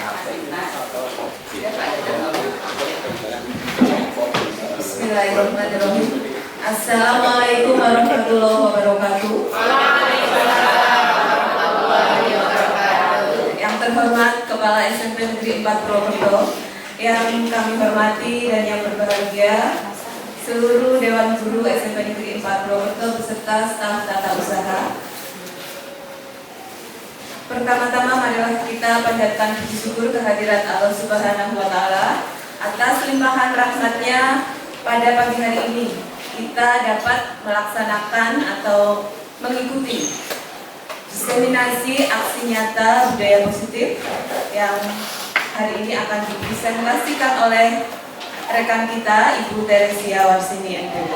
Bismillahirrahmanirrahim. Assalamualaikum warahmatullahi wabarakatuh. Yang terhormat Kepala SMP Negeri 4 Purwokerto, yang kami hormati dan yang berbahagia seluruh Dewan Guru SMP Negeri 4 Purwokerto beserta staf tata usaha. Pertama-tama marilah kita panjatkan puji syukur kehadirat Allah Subhanahu wa Ta'ala atas limpahan rahmat-Nya pada pagi hari ini. Kita dapat melaksanakan atau mengikuti diseminasi aksi nyata budaya positif yang hari ini akan dipresentasikan oleh rekan kita Ibu Teresia Warsini MPD.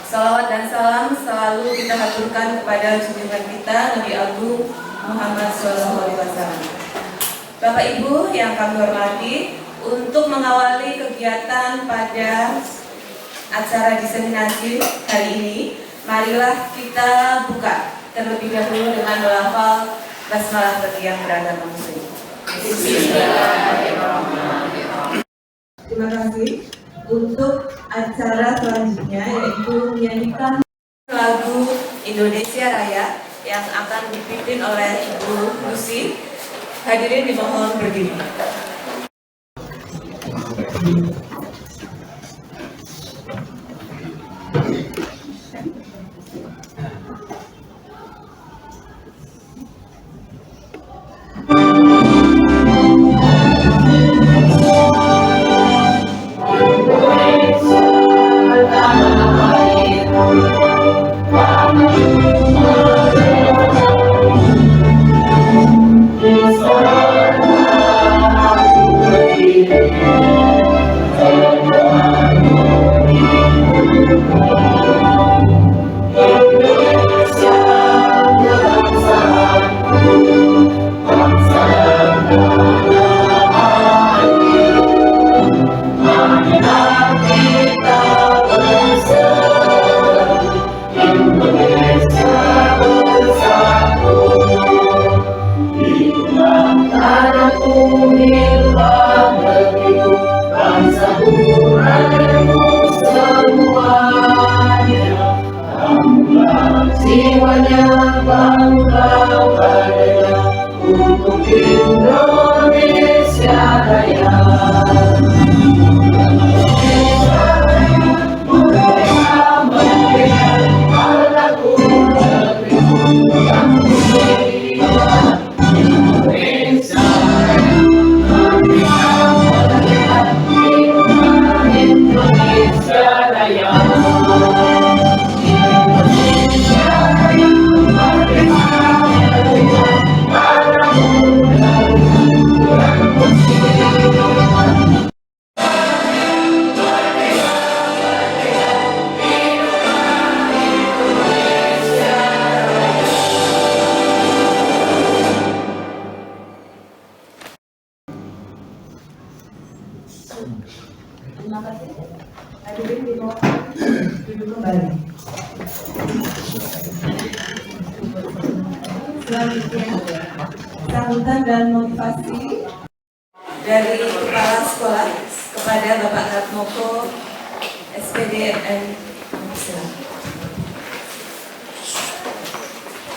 Salawat dan salam selalu kita haturkan kepada junjungan kita Nabi Agung Muhammad SAW. Bapak Ibu yang kami hormati, untuk mengawali kegiatan pada acara diseminasi hari ini, marilah kita buka terlebih dahulu dengan melafal basmalah bagi yang beragama Muslim. Terima kasih. Untuk acara selanjutnya yaitu menyanyikan lagu Indonesia Raya yang akan dipimpin oleh Ibu Lucy. Hadirin dimohon berdiri. Terima kasih. Hadirin dimohon duduk kembali. Selanjutnya, sambutan dan motivasi dari Kepala Sekolah kepada Bapak Ratmoko SPDN.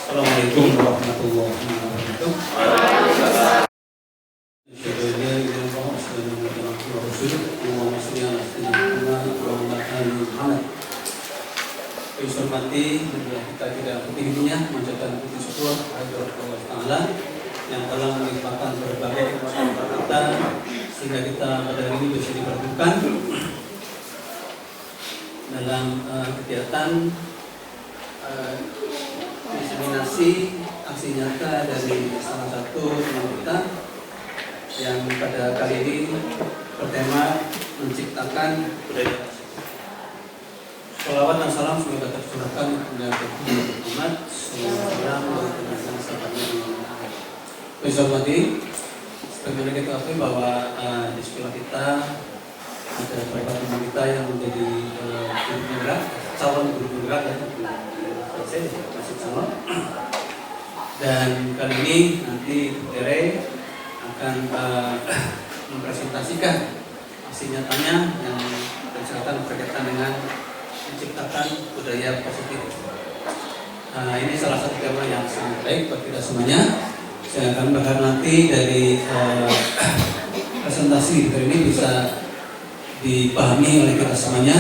Assalamualaikum warahmatullahi wabarakatuh. Hormati, kita tidak berhentinya mengucapkan puji syukur kepada Allah Taala yang telah melimpahkan berbagai kata sehingga kita pada hari ini bisa dipertemukan dalam kegiatan diseminasi aksi nyata dari salah satu teman kita yang pada kali ini bertema menciptakan budaya. Salawat dan salam semoga tercurahkan kepada Muhammad sallallahu alaihi wasallam. Bismillahirrahmanirrahim. Sebagaimana kita ketahui bahwa di sekolah kita ada beberapa teman kita yang menjadi guru penggerak, calon guru penggerak ya, masih calon. Dan kali ini nanti Tere akan mempresentasikan aksi nyatanya yang berkaitan dengan menciptakan budaya positif. Ini salah satu tema yang sangat baik buat kita semuanya. Saya akan berharap nanti dari presentasi ini bisa dipahami oleh kita semuanya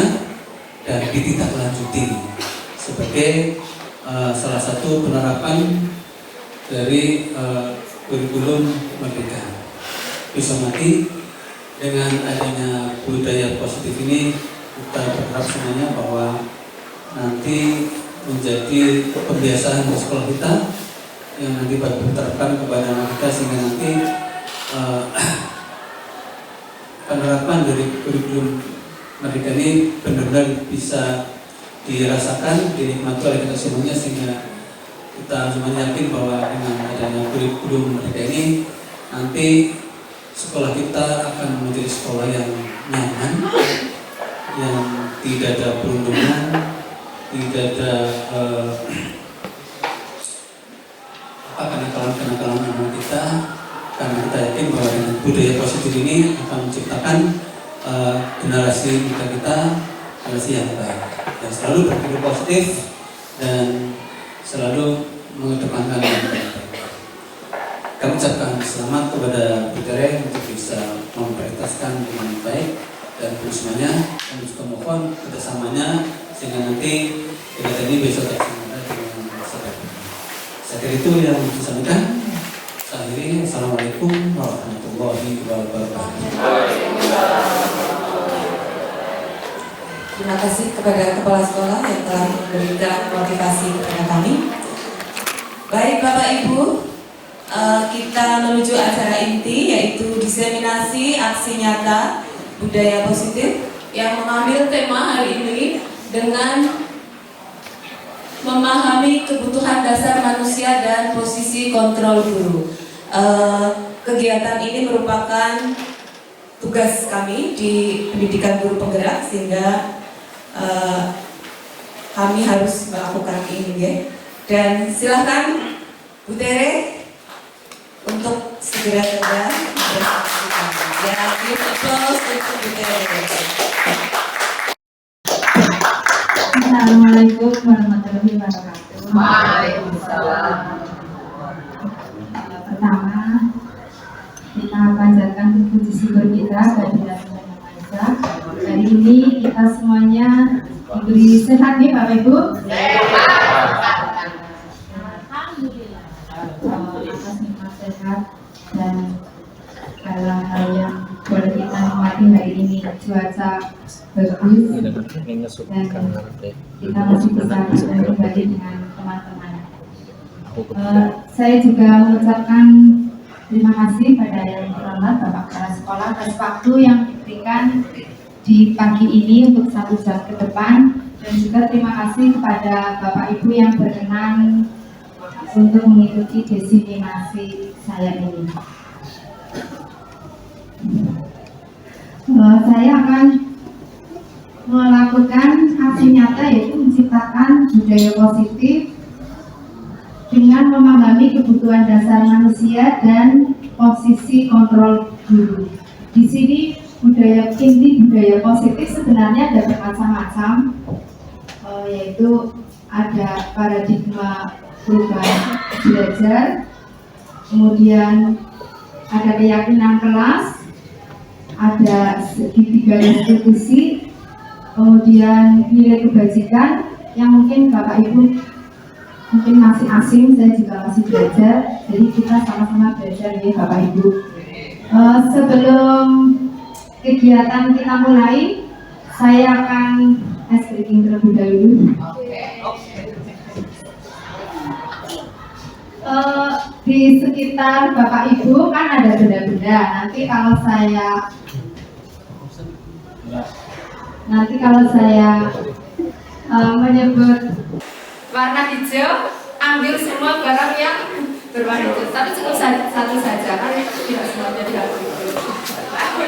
dan ditindaklanjuti sebagai salah satu penerapan dari kurikulum Merdeka. Bisa mati dengan adanya budaya positif ini, kita berharap semuanya bahwa nanti menjadi kebiasaan di sekolah kita yang nanti dapat diterapkan kepada anak kita, sehingga nanti penerapan dari kurikulum Merdeka ini benar-benar bisa dirasakan, dinikmati oleh kita semuanya, sehingga kita semuanya yakin bahwa dengan adanya kurikulum Merdeka ini nanti sekolah kita akan menjadi sekolah yang nyaman, yang tidak ada perundungan, tidak ada kenakalan-kenakalan anak kita, karena kita yakin bahwa dengan budaya positif ini akan menciptakan generasi muda kita, generasi yang baik, yang selalu berpikir positif dan selalu mengedepankan yang baik. Kami ucapkan selamat kepada Bu Tere untuk bisa memprioritaskan dengan baik dan semuanya, dan juga mohon kerjasamanya sehingga nanti kegiatan ini besok terselenggara dengan sebaik. Saya kira itu yang disampaikan. Akhirnya, Assalamualaikum warahmatullahi wabarakatuh. Terima kasih kepada Kepala Sekolah yang telah memberikan motivasi kepada kami. Baik Bapak Ibu, kita menuju acara inti, yaitu diseminasi aksi nyata budaya positif yang mengambil tema hari ini dengan memahami kebutuhan dasar manusia dan posisi kontrol guru. Kegiatan ini merupakan tugas kami di pendidikan guru penggerak, sehingga kami harus melakukan ini ya. Dan silakan Bu Tere untuk segera bersaksikan. Ya, give applause untuk Bu Tere. Assalamualaikum warahmatullahi wabarakatuh. Waalaikumsalam. Pertama, kita panjatkan puji syukur kita kehadirat Tuhan Yang Maha Esa. Hari ini kita semuanya diberi sehat nih Bapak Ibu. Alhamdulillah. Atas nikmat sehat dan hal-hal yang boleh kita nikmati hari ini, cuaca bagus dan kita masih bisa kembali dengan teman-teman. Saya juga mengucapkan terima kasih pada yang terhormat Bapak Kepala Sekolah atas waktu yang diberikan di pagi ini untuk 1 jam ke depan, dan juga terima kasih kepada Bapak Ibu yang berkenan untuk mengikuti diseminasi saya ini. Saya akan melakukan aksi nyata, yaitu menciptakan budaya positif dengan memahami kebutuhan dasar manusia dan posisi kontrol guru. Di sini inti budaya positif sebenarnya ada bermacam-macam, yaitu ada paradigma perubahan belajar, kemudian ada keyakinan kelas, ada segitiga institusi, kemudian nilai kebajikan yang mungkin Bapak Ibu mungkin masih asing, saya juga masih belajar, jadi kita sama-sama belajar ya Bapak Ibu. Sebelum kegiatan kita mulai, saya akan ice breaking terlebih dahulu. Di sekitar Bapak Ibu kan ada benda-benda. Nanti kalau saya menyebut warna hijau, ambil semua barang yang berwarna hijau. Tapi cukup satu saja, kan tidak semuanya diambil.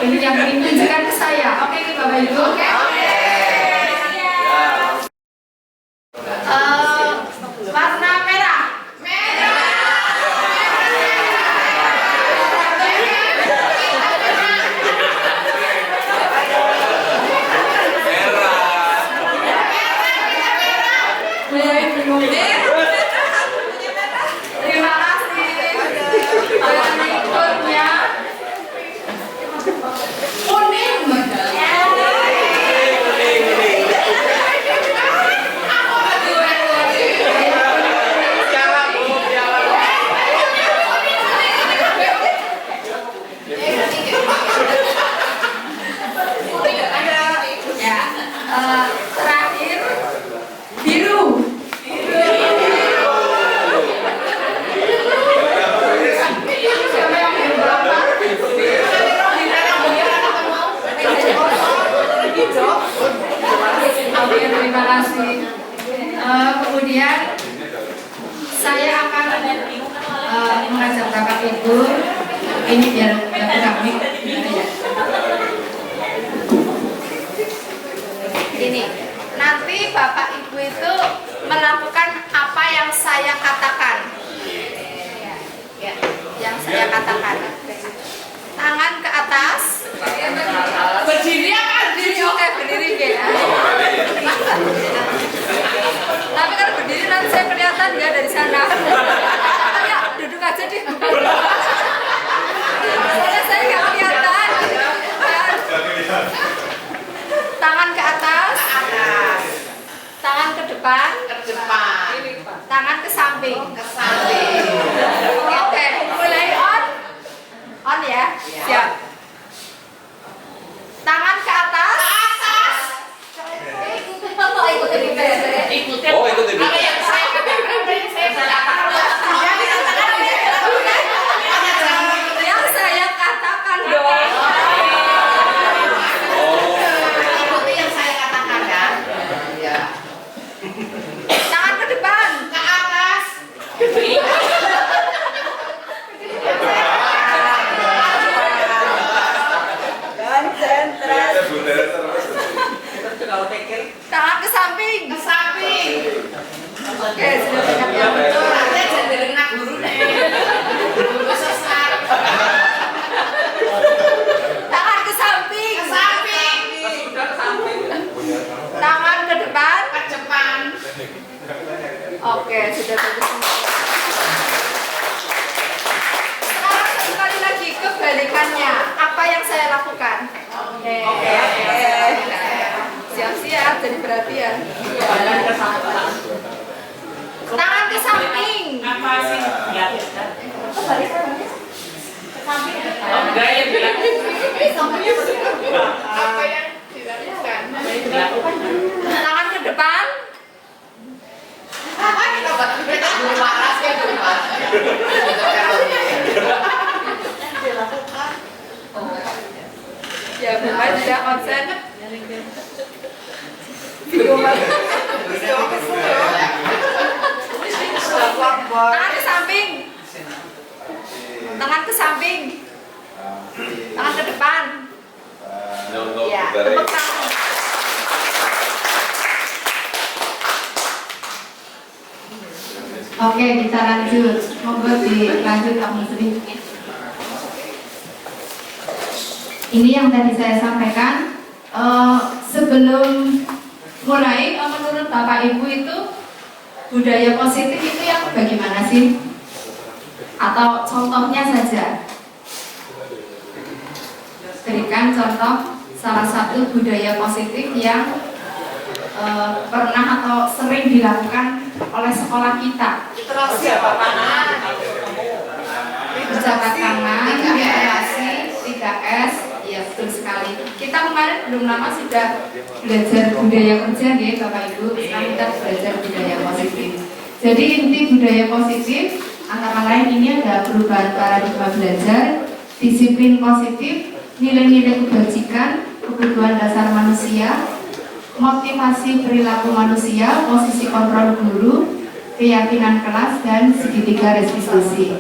Ini yang ditunjukkan ke saya. Oke, Bapak Ibu. Oke. Warna merah. Bapak Ibu, ini biar kami ya. Ini nanti Bapak Ibu itu melakukan apa yang saya katakan. Ya, yang saya katakan. Tangan ke atas. Berdiri apa berdiri? Oke, berdiri ya. Tapi kalau berdiri nanti saya kelihatan ya dari sana. Ayo duduk aja deh. Soalnya saya nggak kelihatan. Tangan ke atas. Tangan ke depan. Tangan ke samping. Oke, mulai on. On ya. Siap. Tangan ke atas. Ikutin. Oh, ikutin. Yang saya katakan dong. Ikuti yang saya katakan kan? Ya. Tangan ke depan. Ke atas. Tangan ke samping. Ke samping. Oke, sudah banyak yang betul. Nanti jadi nak guru nih. Guru sesat. Tangan ke samping. Ke samping. Tangan ke depan. Ke depan. Oke, sudah bagus semua. Sekarang sekali lagi kebalikannya. Apa yang saya lakukan? Oke. Siap-siap, jadi perhatian. Tangan ke samping. Apa sih? Ya. Kebalikannya. Enggak ya bilang. Apa yang dilakukan? Tangan ke depan. Apa kita buat kita guru waras ya guru waras. Ya, Bapak tidak konsen. Tangan ke samping. Tangan ke samping. Tangan ke depan. Ya, tepuk tangan. Oke, kita lanjut. Monggo dilanjut Pak Menteri. Ini yang tadi saya sampaikan. Sebelum mulai, menurut Bapak Ibu itu budaya positif itu yang bagaimana sih? Atau contohnya saja? Berikan contoh salah satu budaya positif yang pernah atau sering dilakukan oleh sekolah kita. Terus siapa panah? Berjabat tangan, literasi, 3S, ya betul sekali. Kita kemarin belum lama sudah belajar budaya kerja ya Bapak Ibu. Sekarang kita belajar budaya positif. Jadi inti budaya positif antara lain ini ada perubahan paradigma belajar, disiplin positif, nilai-nilai kebajikan, kebutuhan dasar manusia, motivasi perilaku manusia, posisi kontrol guru, keyakinan kelas, dan segitiga restitusi.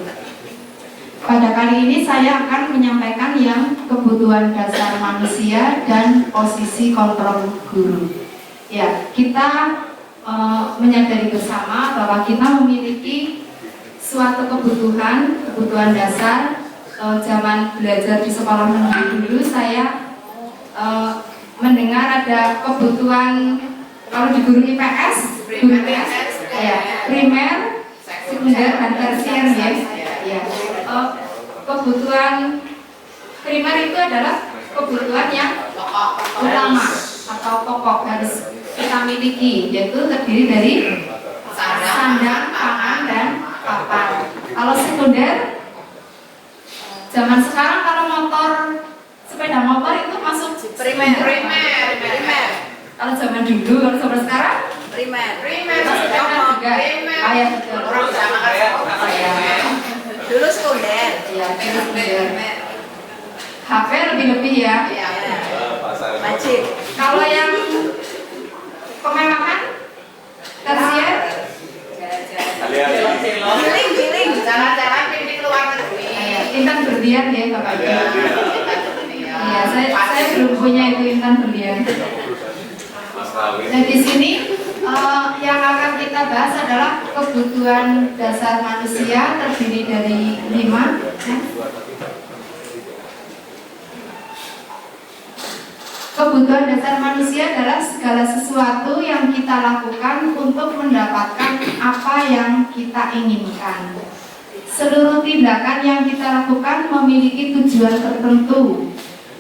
Pada kali ini saya akan menyampaikan yang kebutuhan dasar manusia dan posisi kontrol guru. Ya, kita menyadari bersama bahwa kita memiliki suatu kebutuhan dasar. Zaman belajar di sekolah menengah dulu saya mendengar ada kebutuhan, kalau di guru IPS, ya, primer, sekunder, dan tersier ya. Kebutuhan primer itu adalah kebutuhan yang utama atau pokok harus kita miliki, yaitu terdiri dari sandang, pangan, dan papan. Kalau sekunder, zaman sekarang kalau sepeda motor itu masuk Primer. Kalau zaman dulu, kalau zaman sekarang Primer. masuk juga. Ayah betul. Orang sama kan? Dulu sekunder. Ya, sekunder. HP lebih ya. Wajib. Kalau yang pemewahan tersier, Giling. Jalan-jalan pergi ke luar negeri. intan berlian ya Bapak Ibu. Iya, saya belum punya itu intan berlian. Nah di sini yang akan kita bahas adalah kebutuhan dasar manusia terdiri dari 5. Kebutuhan dasar manusia adalah segala sesuatu yang kita lakukan untuk mendapatkan apa yang kita inginkan. Seluruh tindakan yang kita lakukan memiliki tujuan tertentu,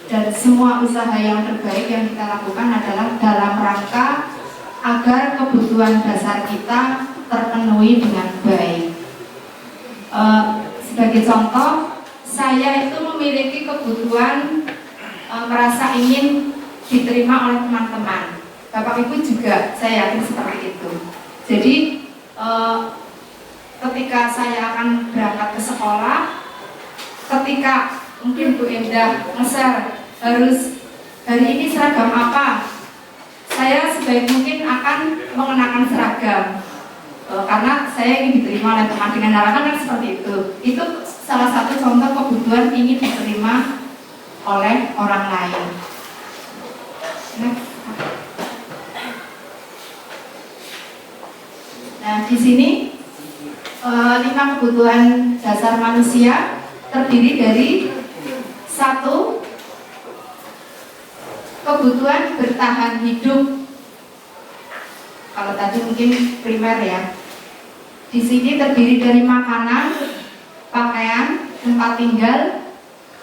dan semua usaha yang terbaik yang kita lakukan adalah dalam rangka agar kebutuhan dasar kita terpenuhi dengan baik. Sebagai contoh, saya itu memiliki kebutuhan merasa ingin diterima oleh teman-teman. Bapak Ibu juga saya yakin seperti itu. Jadi ketika saya akan berangkat ke sekolah, ketika mungkin Bu Endah nge-share harus hari ini seragam apa, saya sebaik mungkin akan mengenakan seragam karena saya ingin diterima oleh teman dengan harapan kan seperti itu. Itu salah satu contoh kebutuhan ingin diterima oleh orang lain. Nah, di sini 5 kebutuhan dasar manusia terdiri dari 1. Kebutuhan bertahan hidup. Kalau tadi mungkin primer ya. Di sini terdiri dari makanan, pakaian, tempat tinggal,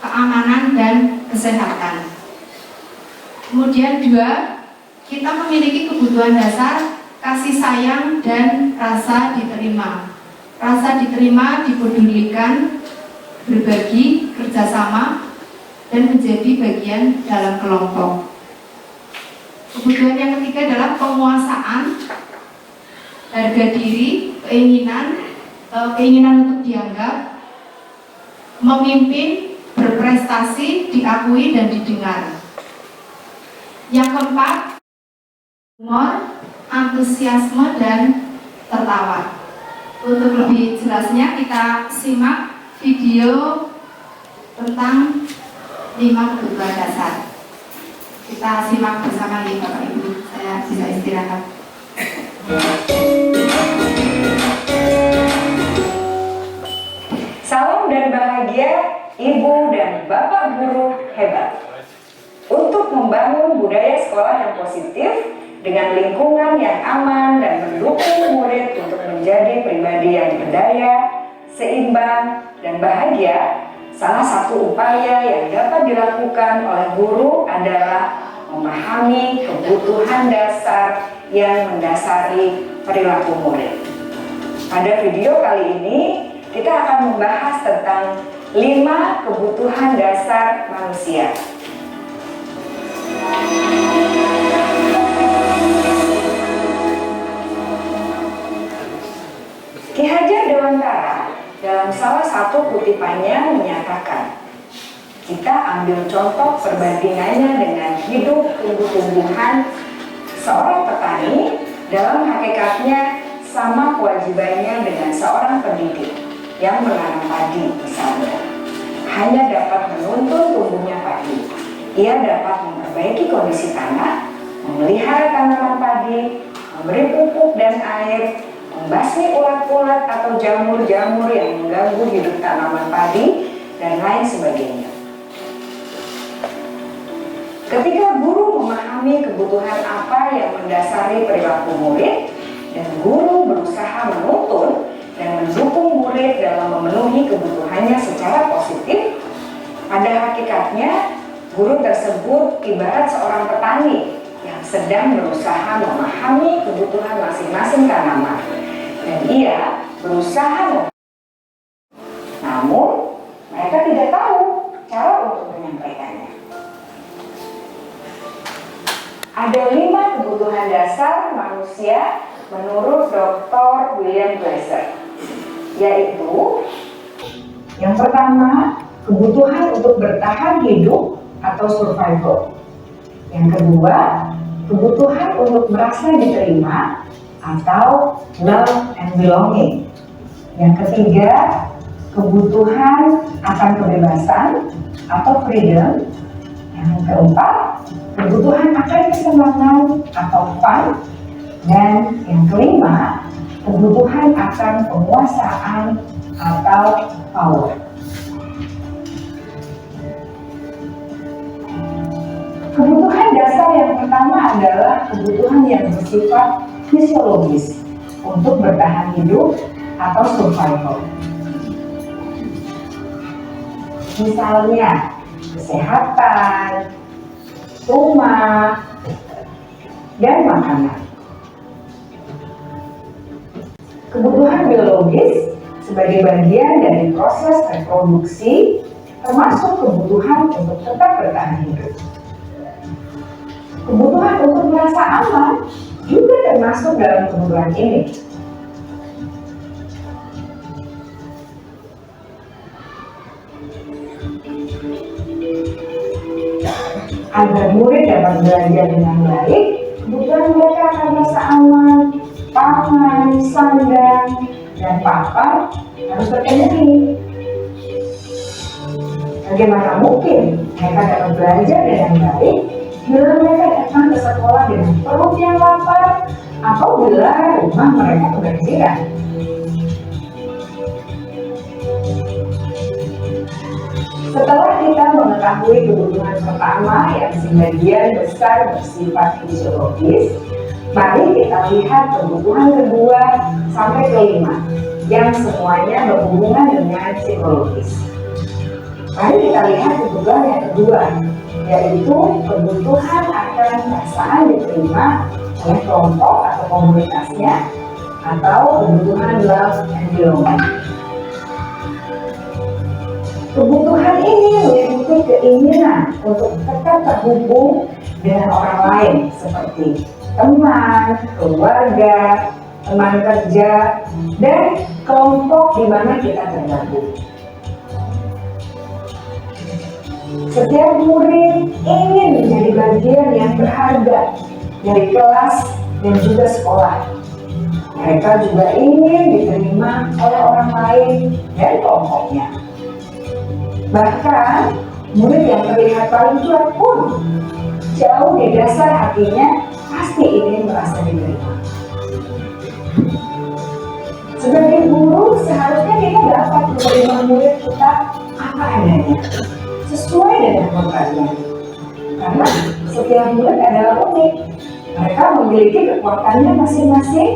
keamanan dan kesehatan. Kemudian 2, kita memiliki kebutuhan dasar kasih sayang dan rasa diterima. Rasa diterima dipedulikan, berbagi, kerjasama, dan menjadi bagian dalam kelompok. Kebutuhan yang ketiga adalah penguasaan, harga diri, keinginan untuk dianggap, memimpin, berprestasi, diakui dan didengar. Yang keempat, humor, antusiasme dan tertawa. Untuk lebih jelasnya kita simak video tentang 5 kebutuhan dasar. Kita simak bersama nih Bapak Ibu. Saya bisa istirahat. Salam dan bahagia Ibu dan Bapak guru hebat. Untuk membangun budaya sekolah yang positif dengan lingkungan yang aman dan mendukung murid untuk menjadi pribadi yang berdaya, seimbang, dan bahagia, salah satu upaya yang dapat dilakukan oleh guru adalah memahami kebutuhan dasar yang mendasari perilaku murid. Pada video kali ini, kita akan membahas tentang 5 kebutuhan dasar manusia. Ki Hajar Dewantara dalam salah satu kutipannya menyatakan, kita ambil contoh perbandingannya dengan hidup tumbuh-tumbuhan. Seorang petani dalam hakikatnya sama kewajibannya dengan seorang pendidik yang menanam padi misalnya. Hanya dapat menuntun tumbuhnya padi. Ia dapat memperbaiki kondisi tanah, memelihara tanaman padi, memberi pupuk dan air, membasmi ulat-ulat atau jamur-jamur yang mengganggu hidup tanaman padi, dan lain sebagainya. Ketika guru memahami kebutuhan apa yang mendasari perilaku murid, dan guru berusaha menuntun dan mendukung murid dalam memenuhi kebutuhannya secara positif, pada hakikatnya guru tersebut ibarat seorang petani yang sedang berusaha memahami kebutuhan masing-masing tanaman, dan ia berusaha namun mereka tidak tahu cara untuk menyampaikannya. Ada 5 kebutuhan dasar manusia menurut Dr. William Glasser, yaitu yang pertama, kebutuhan untuk bertahan hidup atau survival. Yang kedua, kebutuhan untuk merasa diterima atau love and belonging. Yang ketiga, kebutuhan akan kebebasan atau freedom. Yang keempat, kebutuhan akan kesenangan atau fun. Dan yang kelima, kebutuhan akan penguasaan atau power. Kebutuhan dasar yang pertama adalah kebutuhan yang bersifat fisiologis untuk bertahan hidup atau survival. Misalnya, kesehatan, rumah, dan makanan. Kebutuhan biologis sebagai bagian dari proses reproduksi, termasuk kebutuhan untuk tetap bertahan hidup. Kebutuhan untuk merasa aman juga termasuk dalam kebutuhan ini. Agar murid dapat belajar dengan baik, kebutuhan mereka akan merasa aman, pangan, sandang, dan papan harus terpenuhi. Bagaimana mungkin mereka dapat belajar dengan baik bila mereka datang ke sekolah dengan perut yang lapar atau bila rumah mereka kebanjiran? Setelah kita mengetahui kebutuhan pertama yang sebagian besar bersifat fisiologis, mari kita lihat kebutuhan kedua sampai kelima yang semuanya berhubungan dengan psikologis. Mari kita lihat kebutuhan yang kedua, yaitu kebutuhan akan perasaan diterima oleh kelompok atau komunitasnya, atau kebutuhan love and belonging. Kebutuhan ini meliputi keinginan untuk tetap terhubung dengan orang lain seperti teman, keluarga, teman kerja, dan kelompok di mana kita tergabung. Setiap murid ingin menjadi bagian yang berharga dari kelas dan juga sekolah. Mereka juga ingin diterima oleh orang lain dan kelompoknya. Bahkan, murid yang terlihat paling cuek pun jauh di dasar hatinya pasti ingin merasa diterima. Sebagai guru, seharusnya kita dapat menerima murid kita apa adanya, sesuai dengan kodratnya. Karena setiap murid adalah unik. Mereka memiliki kekuatannya masing-masing,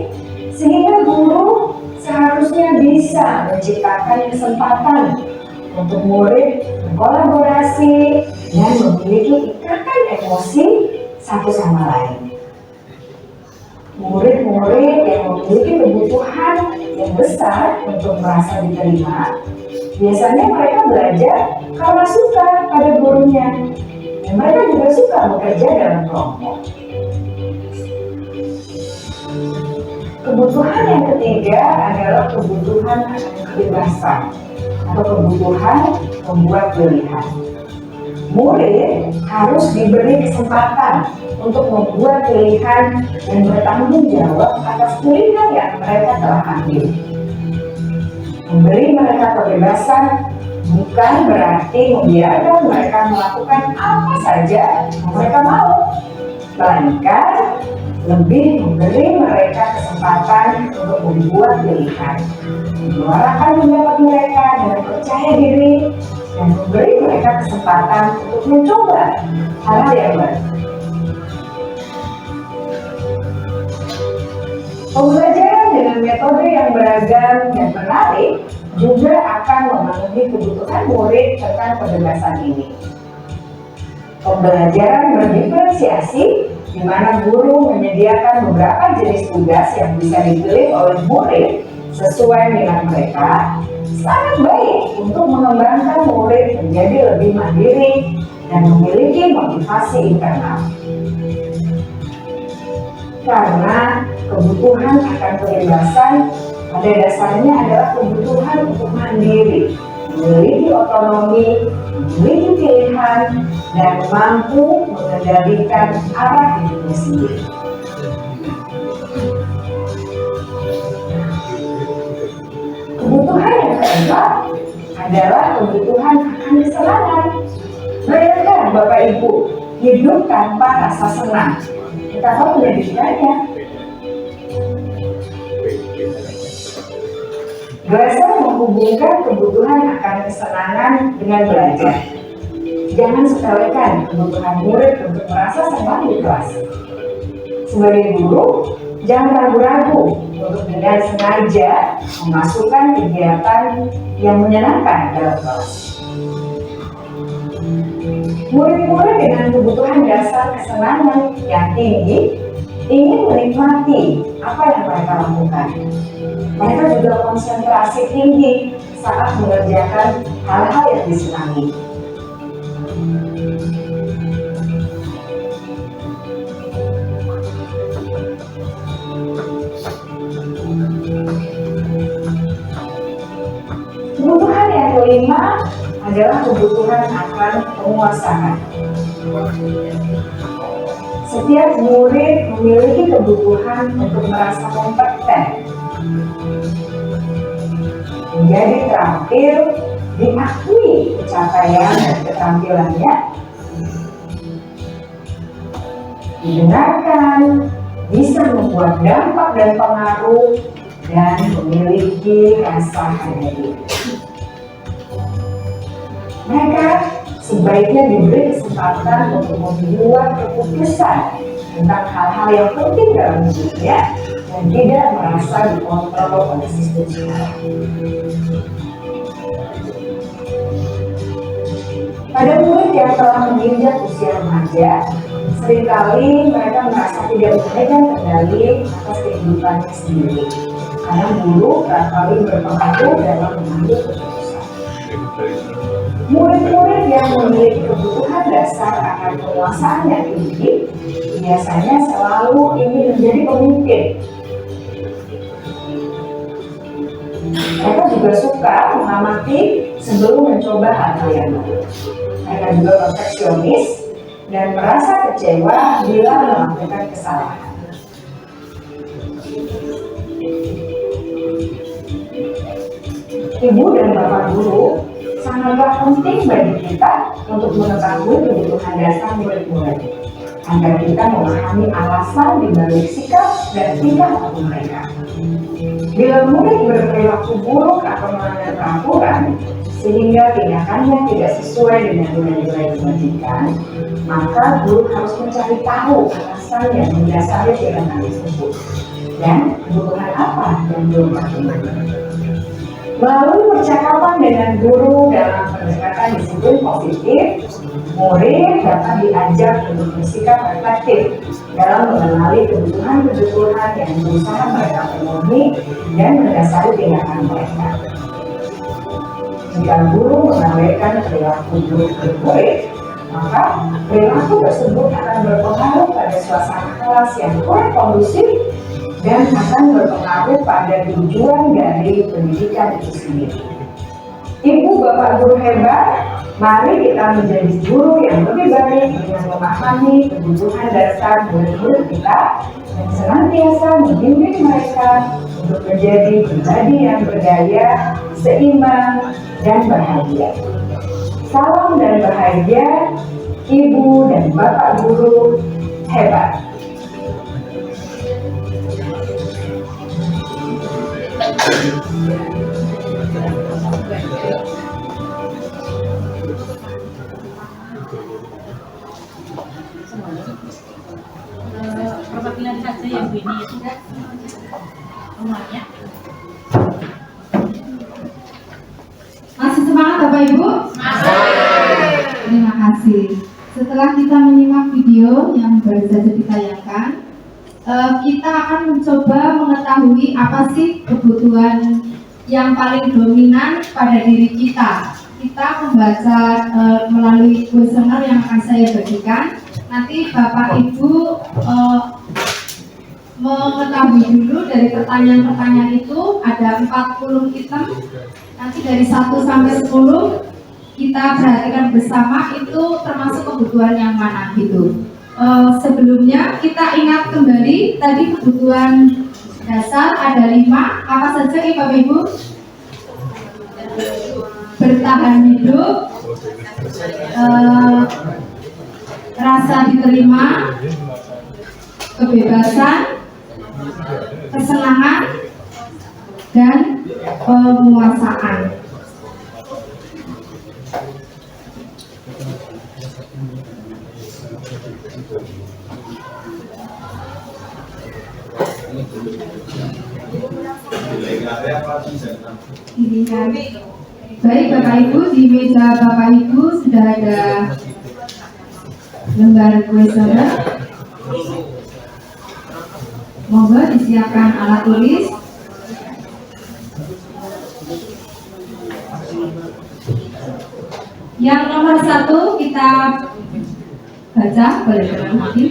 sehingga guru seharusnya bisa menciptakan kesempatan untuk murid berkolaborasi dan memiliki ikatan emosi satu sama lain. Murid-murid yang memiliki kebutuhan yang besar untuk merasa diterima, biasanya mereka belajar karena suka pada gurunya, dan mereka juga suka bekerja dalam kelompok. Kebutuhan yang ketiga adalah kebutuhan akan kebebasan atau kebutuhan membuat pilihan. Murid harus diberi kesempatan untuk membuat pilihan dan bertanggung jawab atas pilihan yang mereka telah ambil. Memberi mereka kebebasan bukan berarti membiarkan mereka melakukan apa saja yang mereka mau, melainkan lebih memberi mereka kesempatan untuk membuat pilihan, menyuarakan pendapat mereka dengan percaya diri, dan memberi mereka kesempatan untuk mencoba hal-hal yang baru. Pembelajaran dengan metode yang beragam dan menarik juga akan memenuhi kebutuhan murid tentang kebebasan ini. Pembelajaran berdiferensiasi, di mana guru menyediakan beberapa jenis tugas yang bisa dipilih oleh murid sesuai minat mereka, sangat baik untuk mengembangkan murid menjadi lebih mandiri dan memiliki motivasi internal. Karena kebutuhan akan kebebasan pada dasarnya adalah kebutuhan untuk mandiri, memiliki otonomi, memiliki pilihan, dan mampu mengendalikan arah hidupnya sendiri. Kebutuhan yang keempat adalah kebutuhan akan kesenangan. Bayangkan Bapak Ibu, hidup tanpa rasa senang, betapa menyedihkannya. Belajar menghubungkan kebutuhan akan kesenangan dengan belajar. Jangan sepelekan kebutuhan murid untuk merasa senang di kelas. Sebagai guru, jangan ragu-ragu untuk dengan sengaja memasukkan kegiatan yang menyenangkan dalam kelas. Murid-murid dengan kebutuhan dasar kesenangan yang tinggi ingin menikmati apa yang mereka lakukan. Mereka juga konsentrasi tinggi saat mengerjakan hal-hal yang disenangi. Kebutuhan yang kelima adalah kebutuhan akan penguasaan. Setiap murid memiliki kebutuhan untuk merasa kompeten, menjadi terampil, diakui pencapaian dan keterampilannya, didengarkan, bisa membuat dampak dan pengaruh, dan memiliki rasa harga diri. Mereka sebaiknya diberi kesempatan untuk membuat keputusan tentang hal-hal yang penting dalam hidupnya dan tidak merasa dikontrol oleh sistem sekolah. Pada murid yang telah menginjak usia remaja, seringkali mereka merasa tidak memegang kendali atas kehidupannya sendiri, karena guru kerap kali berpengaruh dalam mengambil keputusan. Murid-murid yang memiliki kebutuhan dasar akan penguasaan yang tinggi biasanya selalu ingin menjadi pemimpin. Mereka juga suka mengamati sebelum mencoba hal-hal yang baru. Mereka juga perfeksionis dan merasa kecewa bila melakukan kesalahan. Ibu dan Bapak guru sangatlah penting bagi kita untuk mengetahui kebutuhan dasar murid-murid, agar kita memahami alasan dibalik sikap dan tingkah laku mereka. Bila murid berperilaku buruk atau melanggar peraturan, sehingga tindakannya tidak sesuai dengan nilai-nilai kebajikan, maka guru harus mencari tahu alasan yang mendasari tindakan tersebut dan kebutuhan apa yang belum terpenuhi. Melalui percakapan dengan guru dalam pendekatan disiplin positif, murid dapat diajak untuk bersikap reflektif dalam mengenali kebutuhan-kebutuhan yang berusaha mereka penuhi dan mendasari tindakan mereka. Jika guru mengabaikan perilaku buruk murid, maka perilaku tersebut akan berpengaruh pada suasana kelas yang kurang kondusif dan akan berpengaruh pada tujuan dari pendidikan itu sendiri. Ibu Bapak guru hebat, mari kita menjadi guru yang lebih baik dengan memahami kebutuhan dasar murid-murid kita dan senantiasa membimbing mereka untuk menjadi pribadi yang berdaya, seimbang, dan bahagia. Salam dan bahagia, Ibu dan Bapak guru hebat. Perwakilan saja ya Bu, ini ya semuanya. Masih semangat Bapak Ibu? Terima kasih. Setelah kita menyimak video yang baru saja ditayangkan, kita akan mencoba mengetahui apa sih kebutuhan yang paling dominan pada diri kita. Kita membaca melalui kuesioner yang akan saya bagikan. Nanti Bapak Ibu mengetahui dulu dari pertanyaan-pertanyaan itu ada 40 item. Nanti dari 1 sampai 10 kita perhatikan bersama itu termasuk kebutuhan yang mana gitu. Sebelumnya kita ingat kembali tadi kebutuhan dasar ada 5, apa saja Bapak Ibu? bertahan hidup, rasa diterima, kebebasan, kesenangan, dan penguasaan. Baik Bapak Ibu, di meja Bapak Ibu sudah ada lembar kuesioner. Monggo disiapkan alat tulis. Yang nomor 1 kita baca, boleh berhenti.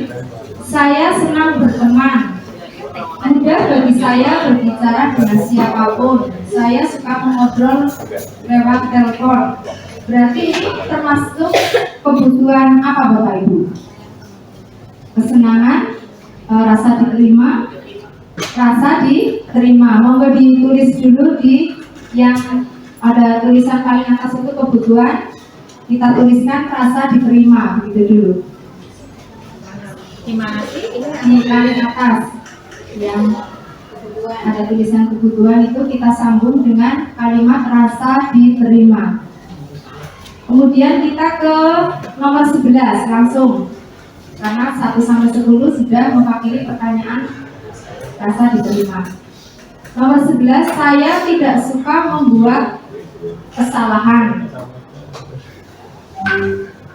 Saya senang berteman. Mudah bagi saya berbicara dengan siapapun. Saya suka mengobrol lewat telepon. Berarti ini termasuk kebutuhan apa Bapak Ibu? Kesenangan, rasa diterima, rasa diterima. Monggo ditulis dulu di yang ada tulisan paling atas itu kebutuhan. Kita tuliskan rasa diterima, begitu dulu. Di mana sih? Di paling atas yang ada tulisan kebutuhan itu kita sambung dengan kalimat rasa diterima. Kemudian kita ke nomor 11 langsung, karena 1 sampai 10 sudah mewakili pertanyaan rasa diterima. Nomor 11, saya tidak suka membuat kesalahan.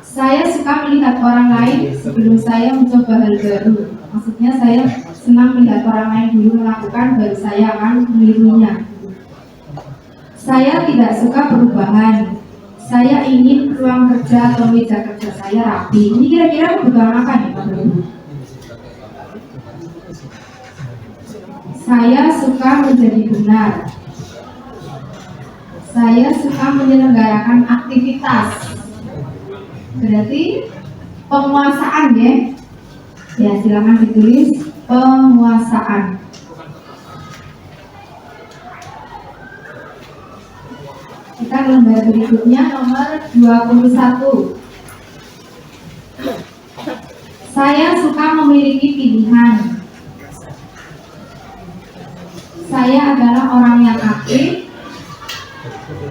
Saya suka melihat orang lain sebelum saya mencoba hal baru. Maksudnya saya senang melihat orang lain dulu melakukan, baru saya akan menirunya. Saya tidak suka perubahan. Saya ingin ruang kerja atau meja kerja saya rapi. Ini kira-kira kebutuhan apa nih Pak Ibu? Saya suka menjadi benar. Saya suka menyelenggarakan aktivitas. Berarti penguasaan ya. Ya, silakan ditulis penguasaan. Kita ke lembar berikutnya nomor 21. Saya suka memiliki pilihan. Saya adalah orang yang aktif.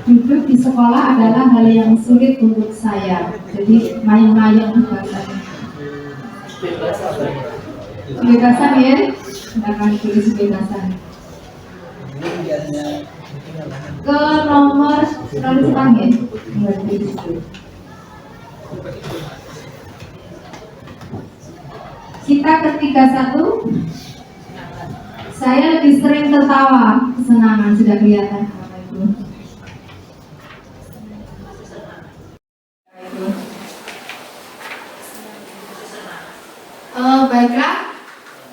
Duduk di sekolah adalah hal yang sulit untuk saya. Jadi main-main bahasanya. Kebebasan ya, silakan tulis kebebasan. Ke nomor terlalu cepat ya, kita ke 31. Saya lebih sering tertawa, kesenangan sudah kelihatan Bapak Ibu. Baiklah,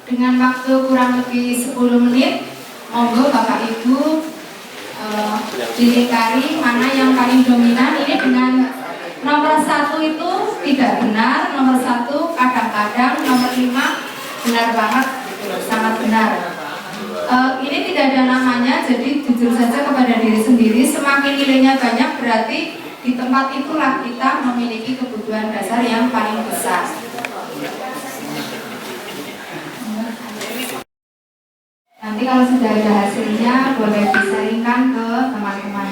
dengan waktu kurang lebih 10 menit, monggo Bapak Ibu dilingkari mana yang paling dominan. Ini dengan nomor 1 itu tidak benar, nomor 1 kadang-kadang, nomor 5 benar banget, sangat benar. Ini tidak ada namanya, jadi jujur saja kepada diri sendiri. Semakin nilainya banyak berarti di tempat itulah kita memiliki kebutuhan dasar yang paling besar. Nanti kalau sudah ada hasilnya boleh di-sharingkan ke teman-teman.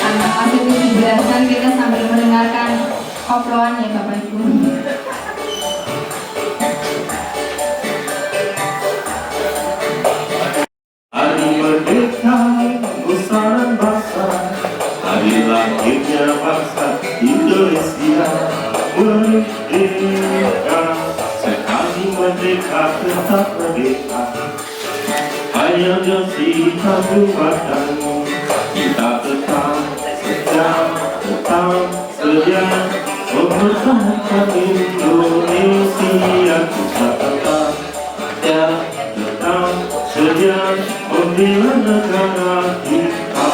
Karena masih dijelaskan, kita sambil mendengarkan obrolan ya Bapak Ibu. Hari merdeka besaran bangsa, hari lahirnya bangsa Indonesia. Merdeka, sekali merdeka tetap merdeka. Hanya bersih Kabupaten, kita tetap setia mempertahankan Indonesia. Kita tetap setia membela negara kita.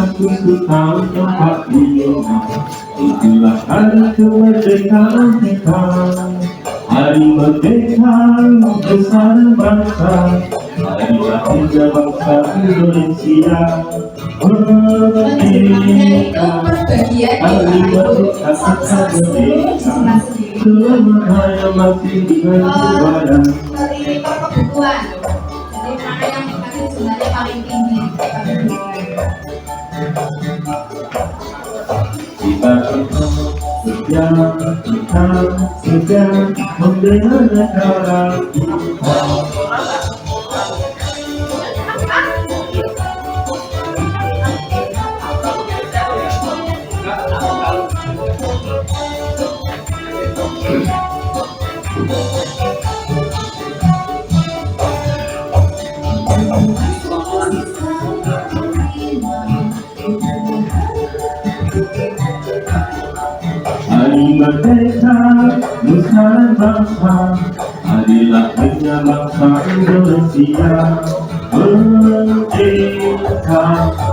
Agustus tahun 45. Itulah hari kemerdekaan kita. Hari merdeka besar bangsa. Hari lahirnya bangsa Indonesia. Merdeka, hari merdeka kita merdeka. Selamanya masih dengan badan. Dari perkebutuhan. Jadi mana yang tadi sebenarnya paling tinggi perkebutuhan. Kita setia membela negara kita. Hari merdeka Nusantara bangsa, hari lahirnya bangsa Indonesia. Merdeka,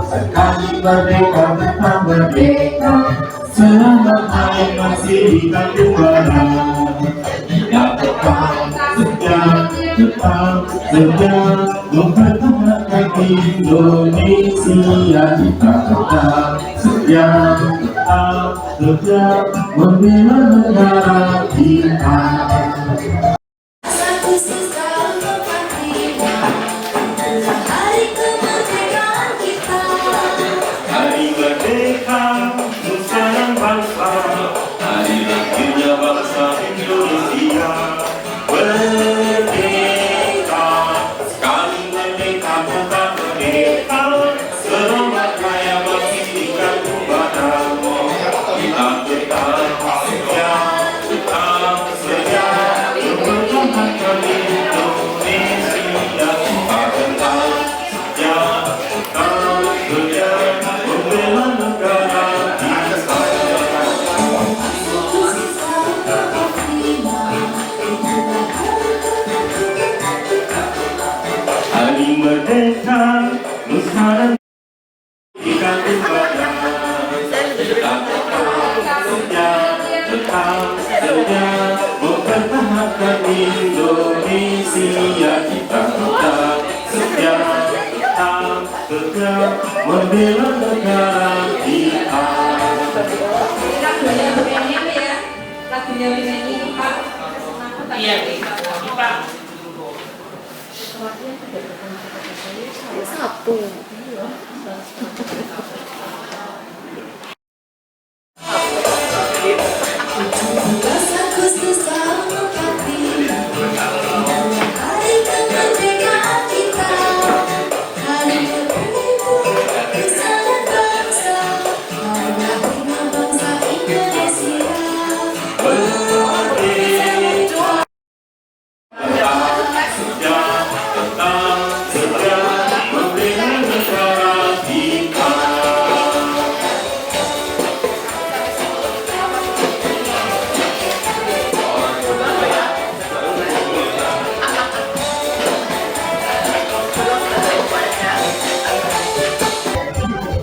sekali merdeka tetap merdeka. Selamanya masih di kandung badan. Kita tetap setia mempertahankan Indonesia. Kita tetap setia membela negara kita. Hari merdeka nusa dan bangsa, hari lahirnya bangsa Indonesia. Merdeka, sekali merdeka tetap merdeka. Selamat raya masih di kandung badan. Kita tetap setia mempertahankan Indonesia. Kita tetap setia membela negara kita. Hari merdeka nusa dan di kandung badan. Tetap setia mempertahankan Indonesia. Kita tetap setia membela negara kita. Lagunya Milenium ya, lagunya Milenium Pak. Iya, Pak. Satu.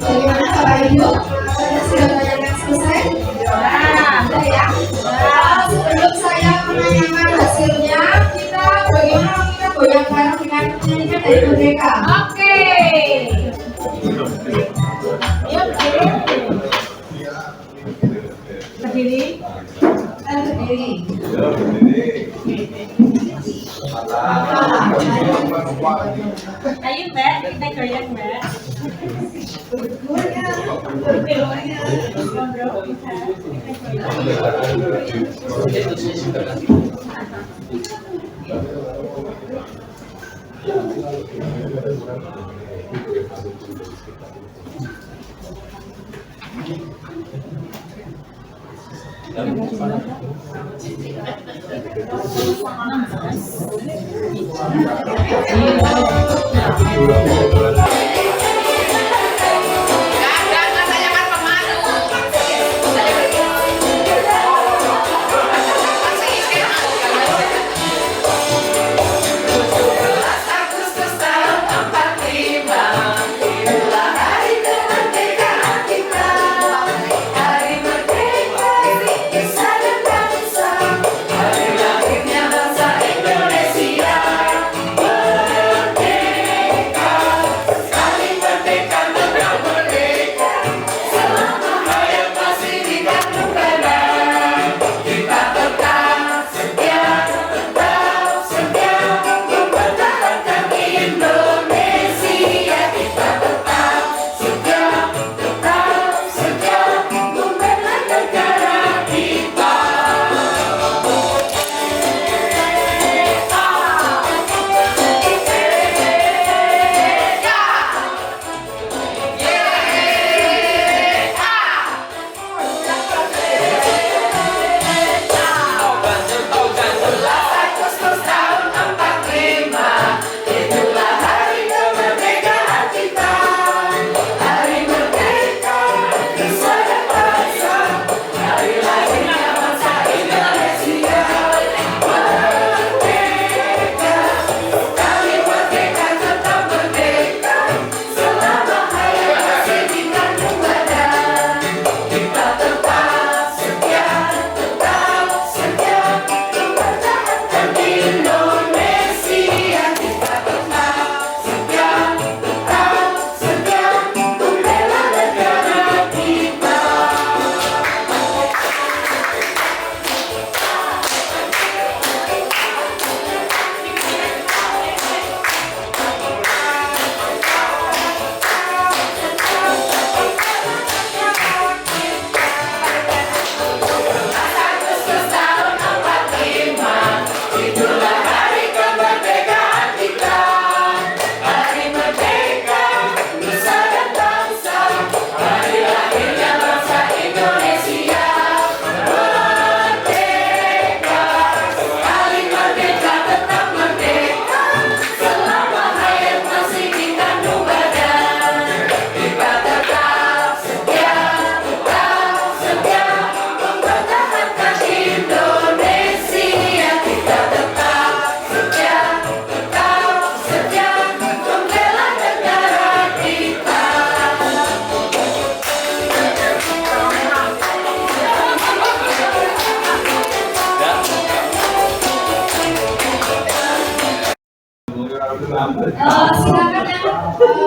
Bagaimana Bapak Ibu? Sudah banyak yang selesai? Sudah ya. Sebelum saya menanyakan hasilnya, bagaimana kita goyang bareng dengan penyanyian dari Merdeka? Oke. Yuk, berdiri. Berdiri. Ayo Mbak, kita goyang Mbak. Saya kan pemalu. Agustus tahun 45, itulah hari kemerdekaan.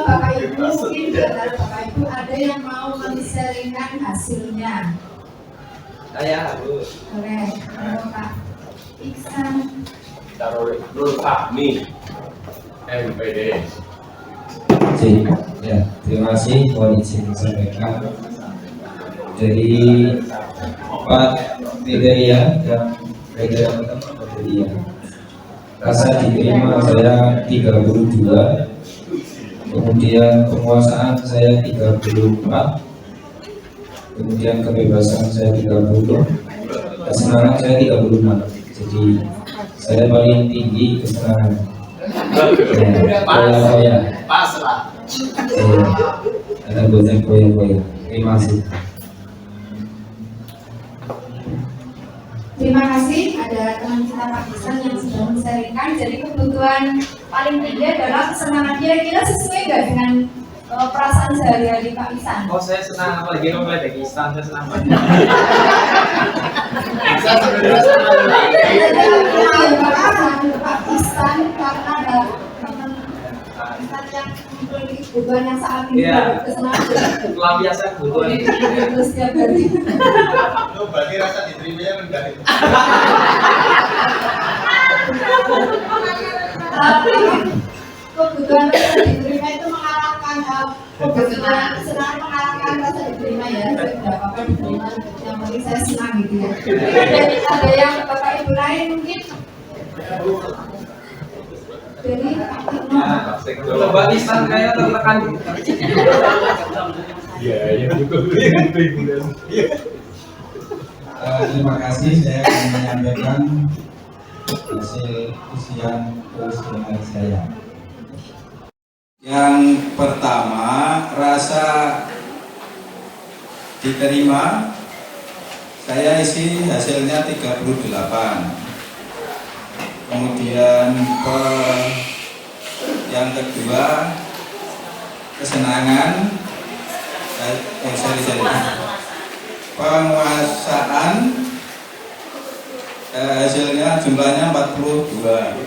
Bapak Ibu, mungkin di antara Bapak Ibu ada yang mau men-sharingkan hasilnya. Saya harus. Boleh, Pak Iksan. Taruh Nur Fahmi, MPD. Ya, terima kasih. Mohon izin sampaikan dari Pak Media dan Media Media. Rasa diterima saya 32, kemudian penguasaan saya 34, kemudian kebebasan saya 30, kesenangan saya 36. Jadi saya paling tinggi kesenangan. Koya-koya. Pasrah. Ada banyak koya-koya. Terima kasih. Terima kasih, ada teman kita Pak Iksan yang sudah men-sharingkan. Jadi kebutuhan paling tinggi adalah kesenangan. Kira-kira sesuai nggak dengan perasaan sehari-hari Pak Iksan? Oh, saya senang apalagi kalau ada Islam, saya senang banget. Saya sebenarnya senang. Pak Iksan karena ada teman Pak Iksan yang memiliki kebutuhan yang sangat tinggi kesenangan. Pelampiasan kebutuhan. Itu setiap hari. Lo berarti rasa diterimanya rendah. Kebutuhan rasa diterima itu mengarahkan kebutuhan kesenangan mengarahkan rasa diterima ya. Tidak apa-apa diterima, yang penting saya senang gitu ya. Ada yang Bapak Ibu lain mungkin? Jadi Pak Tino. Coba Islam kayak tertekan. Iya, yang juga Terima kasih. Saya akan menyampaikan hasil ujian profesional saya. Yang pertama, rasa diterima saya isi hasilnya 38. Kemudian yang kedua, kesenangan penguasaan hasilnya jumlahnya 42.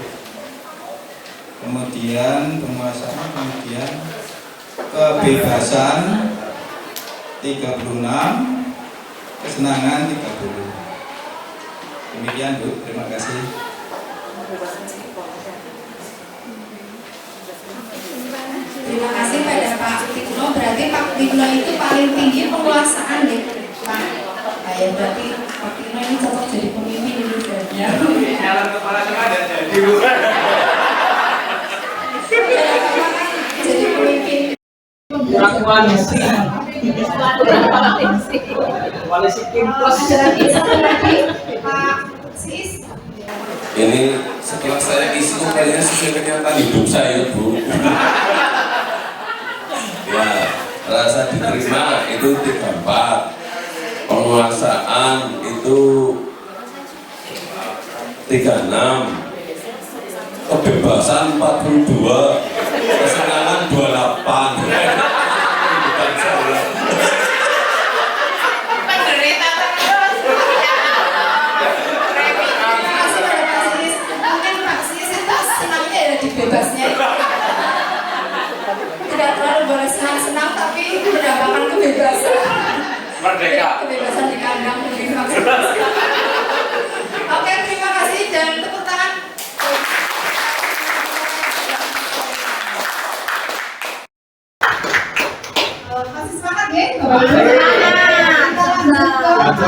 Kemudian penguasaan, kemudian kebebasan 36, kesenangan 30. Demikian Bu, terima kasih. Terima kasih pada Pak Tino. Berarti Pak Tino itu paling tinggi penguasaan ya Pak. Ya berarti Pak Tino ini cocok jadi pemimpin ini berarti. Jalan kepala cuma ada jadi. Jadi pemimpin. Koalisi. Koalisi Kim Plus. Ada lagi satu lagi Pak Sis. Ini setelah saya isi kayaknya sesuai kenyataan hidup saya Bu. Ya, rasa diterima itu 34, penguasaan itu 36, kebebasan 42, kesenangan 28. Bukan saya. Penderita terus. Terima kasih pada Pak Sis. Mungkin Pak Sis itu senangnya ada di bebasnya. Tidak terlalu boleh senang-senang tapi mendapatkan kebebasan. Merdeka. Kebebasan di kandang lebih maksimal. Oke, terima kasih dan tepuk tangan. Masih semangat ya? Kita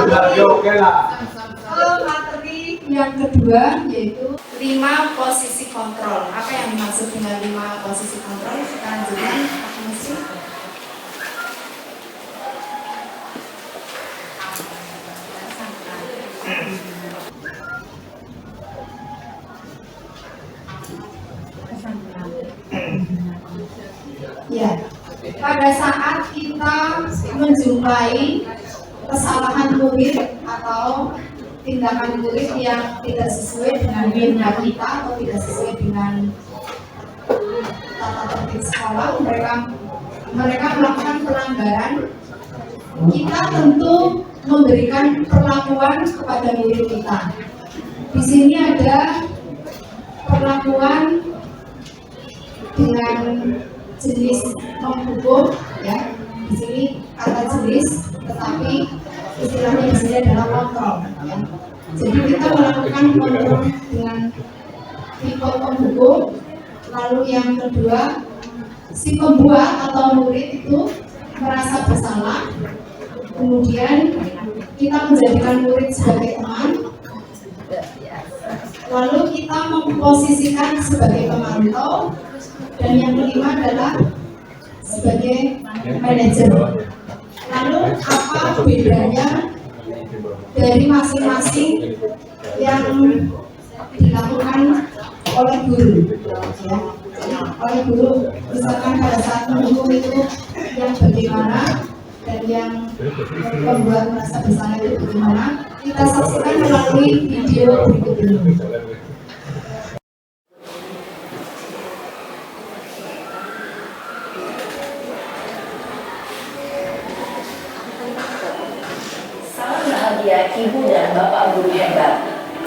lanjut ke materi yang kedua yaitu 5 posisi kontrol. Apa yang dimaksud dengan 5 posisi kontrol? Kita lanjutkan Pak Musi. Ya, pada saat kita menjumpai kesalahan murid atau tindakan murid yang tidak sesuai dengan minat kita atau tidak sesuai dengan tata tertib sekolah, mereka melakukan pelanggaran, kita tentu memberikan perlakuan kepada murid kita. Di sini ada perlakuan dengan jenis pembuku, ya. Di sini kata jenis, tetapi istilahnya di sini adalah kontrol. Ya. Jadi kita melakukan kontrol dengan tipe pembuku. Lalu yang kedua, si pembuat atau murid itu merasa bersalah. Kemudian kita menjadikan murid sebagai teman. Lalu kita memposisikan sebagai pemantau. Dan yang kelima adalah sebagai manajer. Lalu apa bedanya dari masing-masing yang dilakukan oleh guru? Ya. Oleh guru, misalkan pada saat mendukung itu yang bagaimana dan yang membuat merasa bersalah itu bagaimana, kita saksikan melalui video berikut ini. Salam bahagia Ibu dan Bapak Guru hebat.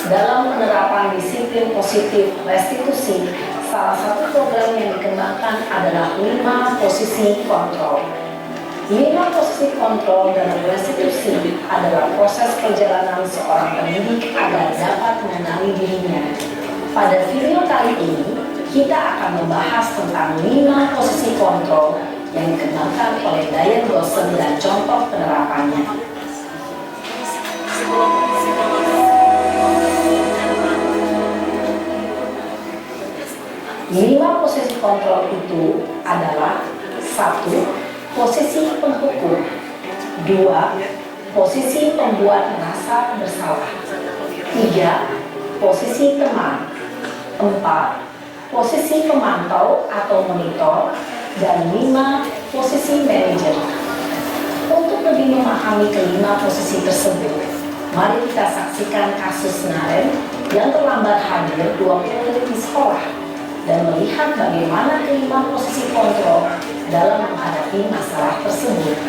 Dalam penerapan disiplin positif restitusi, salah satu program yang dikembangkan adalah 5 posisi kontrol. 5 posisi kontrol dalam restitusi adalah proses perjalanan seorang pendidik agar dapat mengenali dirinya. Pada video kali ini, kita akan membahas tentang 5 posisi kontrol yang dikembangkan oleh Diane Gosling dan contoh penerapannya. Lima posisi kontrol itu adalah 1. Posisi penghukum, 2. Posisi pembuat merasa bersalah, 3. Posisi teman, 4. Posisi pemantau atau monitor, dan 5. Posisi manajer. Untuk lebih memahami kelima posisi tersebut, mari kita saksikan kasus Naren yang terlambat hadir 20 menit di sekolah dan melihat bagaimana kelima posisi kontrol dalam menghadapi masalah tersebut.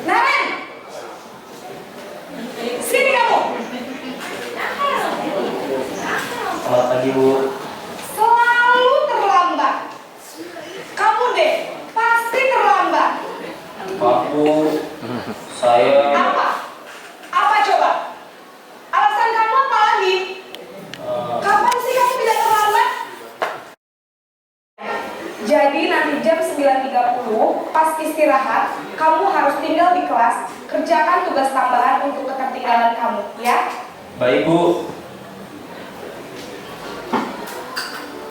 Naren, sini kamu. Selamat pagi, Bu. Selalu terlambat. Kamu deh, pasti terlambat. Maaf, Bu. Saya Apa? Apa coba? Alasan kamu apa lagi? Kapan sih kamu tidak terlambat? Jadi nanti jam 9.30 pas istirahat, kamu harus tinggal di kelas, kerjakan tugas tambahan untuk ketertinggalan kamu, ya? baik, Bu.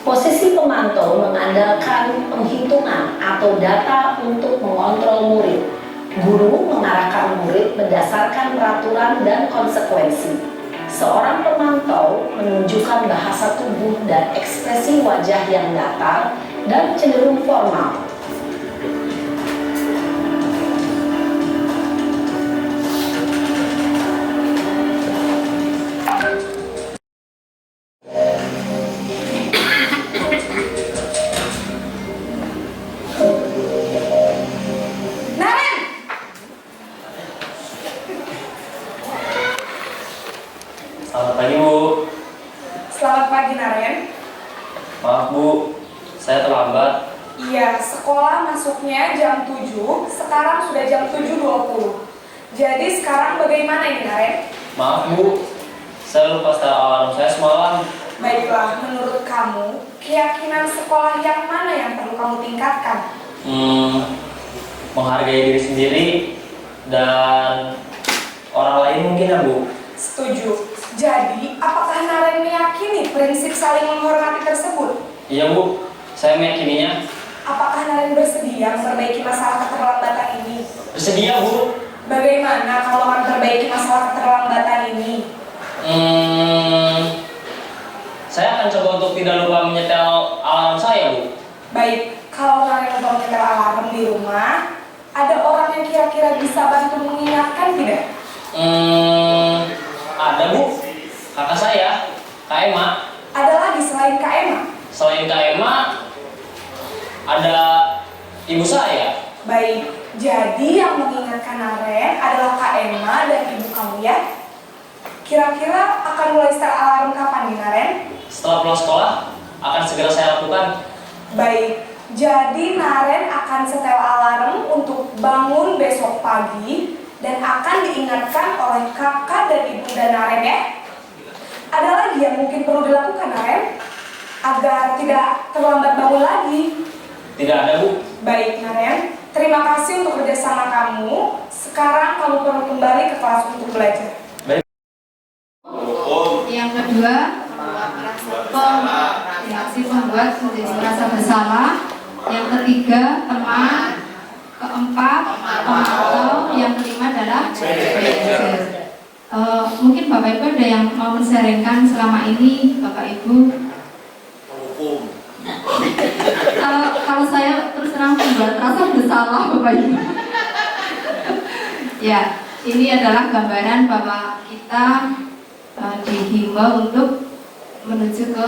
Posisi pemantau mengandalkan penghitungan atau data untuk mengontrol murid. Guru mengarahkan murid berdasarkan peraturan dan konsekuensi. Seorang pemantau menunjukkan bahasa tubuh dan ekspresi wajah yang datar dan cenderung formal. Naren! Selamat pagi, Bu. Selamat pagi, Naren. Maaf, Bu. Saya terlambat. Iya, sekolah masuknya jam 7, sekarang sudah jam 7.20. Jadi sekarang bagaimana ini, Naren? Maaf, Bu. Saya lupa setel alarm saya semalam. Baiklah, menurut kamu, keyakinan sekolah yang mana yang perlu kamu tingkatkan? Menghargai diri sendiri dan orang lain mungkin, ya, Bu. Setuju. Jadi, apakah Naren meyakini prinsip saling menghormati tersebut? Iya, Bu. Saya meyakininya. Apakah Naren bersedia memperbaiki masalah keterlambatan ini? Bersedia, Bu. Bagaimana kalau memperbaiki masalah keterlambatan ini? Saya akan coba untuk tidak lupa menyetel alarm saya, Bu. Baik, kalau Naren lupa menyetel alarm di rumah, ada orang yang kira-kira bisa bantu mengingatkan tidak? Ada, Bu. Kakak saya, Kak Emma. Ada lagi selain Kak Emma? Selain Kak Emma, ada ibu saya. Baik, jadi yang mengingatkan Naren adalah Kak Emma dan ibu kamu ya. Kira-kira akan mulai setel alarm kapan nih Naren? Setelah pulang sekolah, akan segera saya lakukan. Baik, jadi Naren akan setel alarm untuk bangun besok pagi dan akan diingatkan oleh kakak dan ibunda Naren ya. Ada lagi yang mungkin perlu dilakukan Naren? Agar tidak terlambat bangun lagi. Tidak ada, Bu. Baik Naren, terima kasih untuk kerjasama kamu. Sekarang kamu perlu kembali ke kelas untuk belajar. Yang kedua, reaksi membuat menjadi merasa bersalah. Yang ketiga, teman. Keempat, pemantau. Yang kelima adalah manajer. Mungkin Bapak Ibu ada yang mau men-sharingkan selama ini Bapak Ibu. Kalau saya terus terang membuat rasa bersalah Bapak Ibu. Ya, ini adalah gambaran bahwa kita dihimbau untuk menuju ke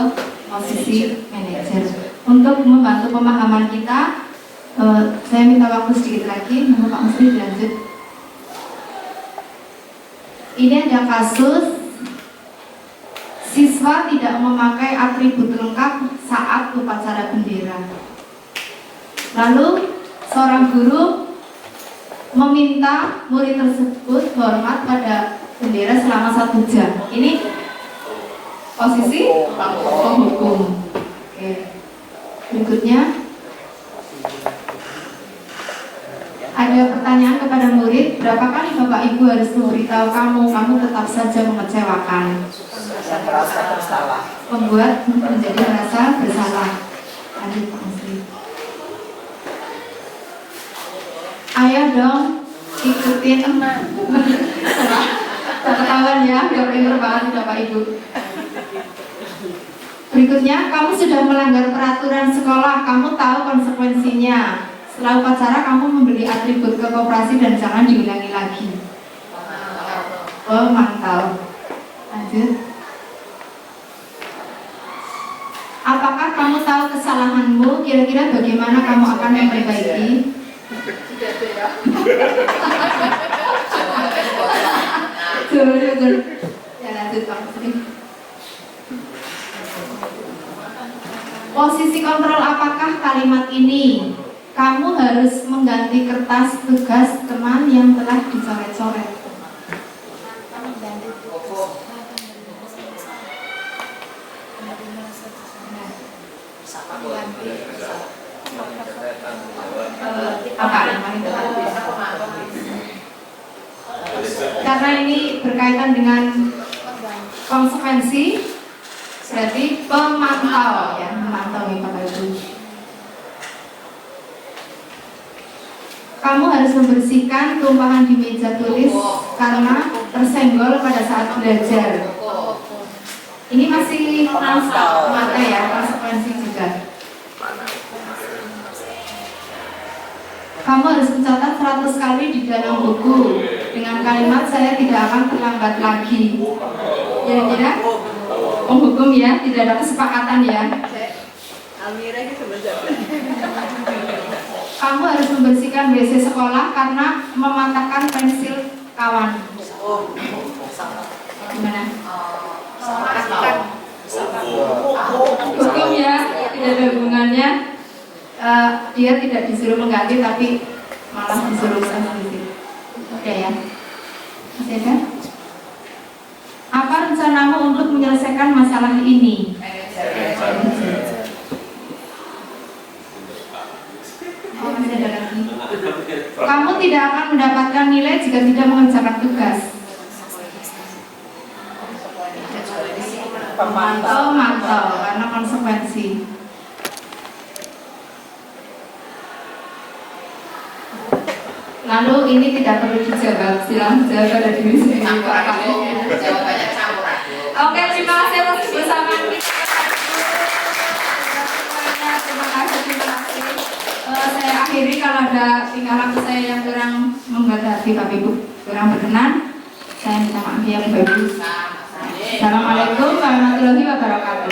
posisi manajer. Untuk membantu pemahaman kita, saya minta waktu sedikit lagi. Mohon Pak Musri dilanjut. Ini ada kasus siswa tidak memakai atribut lengkap saat upacara bendera. Lalu seorang guru meminta murid tersebut hormat pada bendera selama 1 jam. Ini posisi penghukum. Oke. Berikutnya ada pertanyaan kepada murid, berapa kali Bapak Ibu harus memberitahu kamu tetap saja mengecewakan. Merasa bersalah. Membuat menjadi merasa bersalah. Lanjut Pak Musri. Ayo dong ikutin ketahuan ya, biar pinter banget Bapak Ibu. Berikutnya, kamu sudah melanggar peraturan sekolah, kamu tahu konsekuensinya. Setelah upacara kamu membeli atribut ke koperasi dan jangan diulangi lagi. Mantap. Lanjut. Apakah kamu tahu kesalahanmu? Kira-kira bagaimana kamu akan memperbaiki? Betul. Ya lanjut Pak Musri. Posisi kontrol apakah kalimat ini? Kamu harus mengganti kertas tugas teman yang telah dicoret-coret. Karena ini berkaitan dengan konsekuensi, berarti pemantau ya, memantau ya Bapak Ibu. Kamu harus membersihkan tumpahan di meja tulis karena tersenggol pada saat belajar. Ini masih mata ya, konsekuensi juga. Kamu harus mencatat 100 kali di dalam buku dengan kalimat saya tidak akan terlambat lagi. Kira-kira penghukum ya, tidak ada kesepakatan ya. Kamu harus membersihkan WC sekolah karena mematahkan pensil kawan. Gimana? Hukum ya, tidak ada hubungannya. Dia tidak disuruh mengganti tapi malah disuruh substitusi. Oke ya. Masih ada? Apa rencanamu untuk menyelesaikan masalah ini? Oh, masih ada lagi. Kamu tidak akan mendapatkan nilai jika tidak mengerjakan tugas. Mantau karena konsekuensi. Lalu ini tidak perlu dijawab, silakan jawab pada diri sendiri. Jawabannya campur. Oke, terima kasih atas kebersamaan kita. Terima kasih. Saya akhiri, kalau ada tingkah laku saya yang kurang membuat hati Bapak Ibu kurang berkenan, saya minta maaf ya Bapak Ibu. Assalamualaikum warahmatullahi wabarakatuh.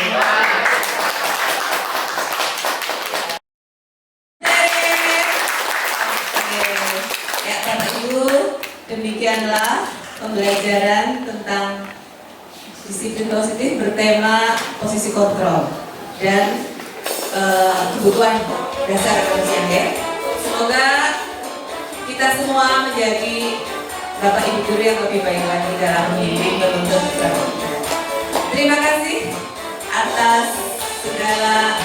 Demikianlah pembelajaran tentang disiplin positif bertema posisi kontrol dan kebutuhan dasar manusia ya. Semoga kita semua menjadi Bapak Ibu guru yang lebih baik lagi dalam membimbing menuntut. Terima kasih atas segala